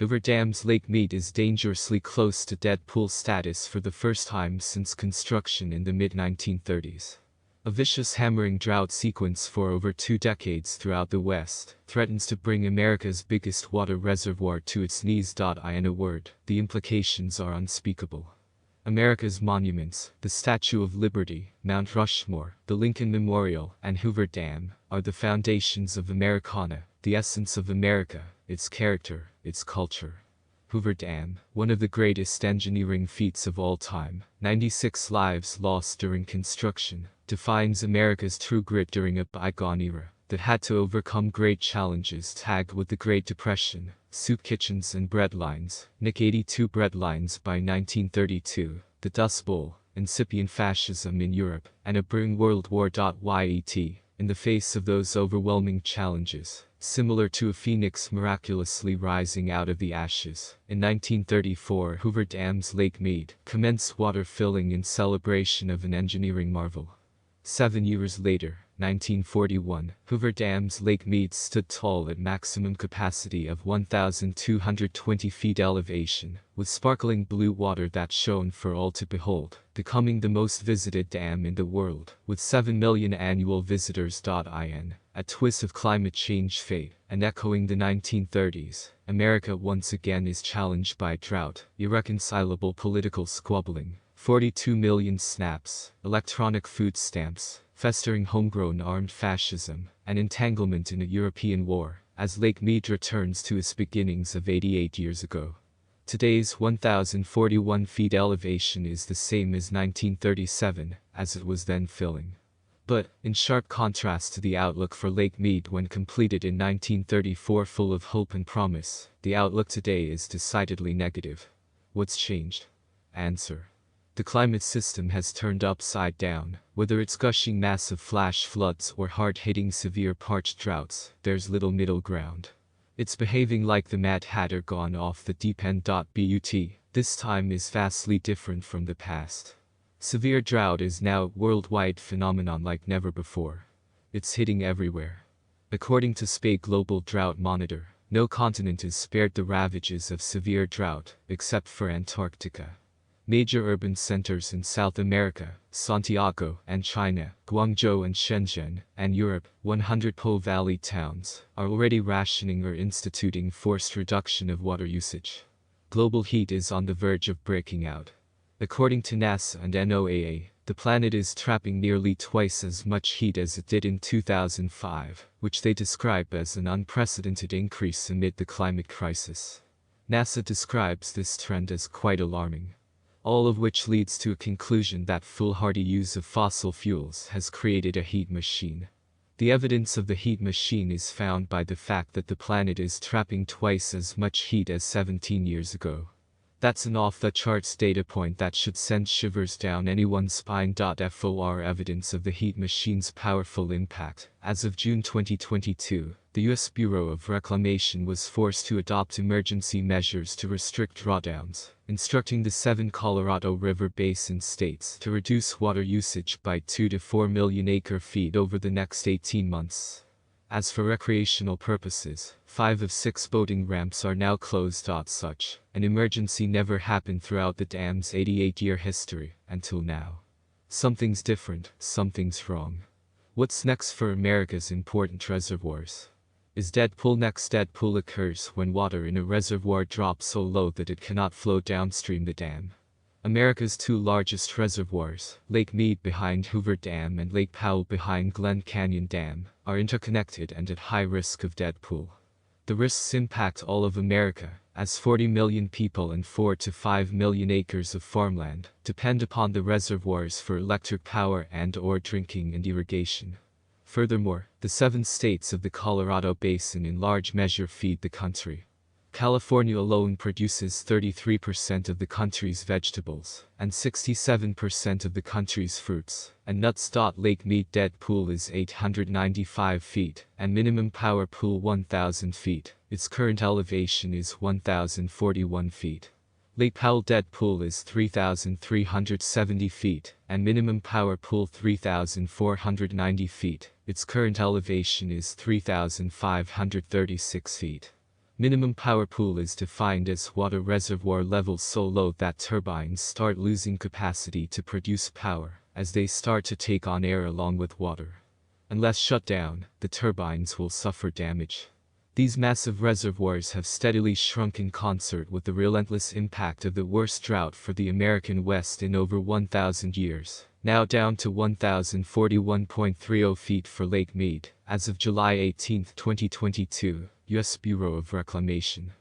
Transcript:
Hoover Dam's Lake Mead is dangerously close to dead pool status for the first time since construction in the mid-1930s. A vicious hammering drought sequence for over 2 decades throughout the West threatens to bring America's biggest water reservoir to its knees. In a word, the implications are unspeakable. America's monuments, the Statue of Liberty, Mount Rushmore, the Lincoln Memorial, and Hoover Dam, are the foundations of Americana, the essence of America, its character, its culture. Hoover Dam, one of the greatest engineering feats of all time, 96 lives lost during construction, defines America's true grit during a bygone era that had to overcome great challenges tagged with the Great Depression, soup kitchens and breadlines, Nick 82 breadlines by 1932, the Dust Bowl, incipient fascism in Europe, and a brewing World War. Yet, in the face of those overwhelming challenges, similar to a phoenix miraculously rising out of the ashes, in 1934 Hoover Dam's Lake Mead commenced water filling in celebration of an engineering marvel. 7 years later, 1941, Hoover Dam's Lake Mead stood tall at maximum capacity of 1,220 feet elevation, with sparkling blue water that shone for all to behold, becoming the most visited dam in the world, with 7 million annual visitors. A twist of climate change fate, and echoing the 1930s, America once again is challenged by drought, irreconcilable political squabbling, 42 million snaps, electronic food stamps, festering homegrown armed fascism, and entanglement in a European war, as Lake Mead returns to its beginnings of 88 years ago. Today's 1,041 feet elevation is the same as 1937, as it was then filling. But, in sharp contrast to the outlook for Lake Mead when completed in 1934 full of hope and promise, the outlook today is decidedly negative. What's changed? Answer. The climate system has turned upside down. Whether it's gushing massive flash floods or hard-hitting severe parched droughts, there's little middle ground. It's behaving like the Mad Hatter gone off the deep end. But this time is vastly different from the past. Severe drought is now a worldwide phenomenon like never before. It's hitting everywhere. According to SPA Global Drought Monitor, no continent is spared the ravages of severe drought, except for Antarctica. Major urban centers in South America, Santiago and China, Guangzhou and Shenzhen, and Europe, 100 Po Valley towns, are already rationing or instituting forced reduction of water usage. Global heat is on the verge of breaking out. According to NASA and NOAA, the planet is trapping nearly twice as much heat as it did in 2005, which they describe as an unprecedented increase amid the climate crisis. NASA describes this trend as quite alarming. All of which leads to a conclusion that foolhardy use of fossil fuels has created a heat machine. The evidence of the heat machine is found by the fact that the planet is trapping twice as much heat as 17 years ago. That's an off-the-charts data point that should send shivers down anyone's spine. For evidence of the heat machine's powerful impact, as of June 2022, the U.S. Bureau of Reclamation was forced to adopt emergency measures to restrict drawdowns, instructing the 7 Colorado River Basin states to reduce water usage by 2 to 4 million acre-feet over the next 18 months. As for recreational purposes, 5 of 6 boating ramps are now closed. Such an emergency never happened throughout the dam's 88-year history, until now. Something's different, something's wrong. What's next for America's important reservoirs? Is dead pool next? Dead pool occurs when water in a reservoir drops so low that it cannot flow downstream the dam. America's 2 largest reservoirs, Lake Mead behind Hoover Dam and Lake Powell behind Glen Canyon Dam, are interconnected and at high risk of dead pool. The risks impact all of America, as 40 million people and 4 to 5 million acres of farmland depend upon the reservoirs for electric power and/or drinking and irrigation. Furthermore, the 7 states of the Colorado Basin in large measure feed the country. California alone produces 33% of the country's vegetables, and 67% of the country's fruits, and nuts. Lake Mead dead pool is 895 feet, and minimum power pool 1,000 feet. Its current elevation is 1,041 feet. Lake Powell dead pool is 3,370 feet, and minimum power pool 3,490 feet. Its current elevation is 3,536 feet. Minimum power pool is defined as water reservoir levels so low that turbines start losing capacity to produce power, as they start to take on air along with water. Unless shut down, the turbines will suffer damage. These massive reservoirs have steadily shrunk in concert with the relentless impact of the worst drought for the American West in over 1,000 years, now down to 1,041.30 feet for Lake Mead, as of July 18, 2022, U.S. Bureau of Reclamation.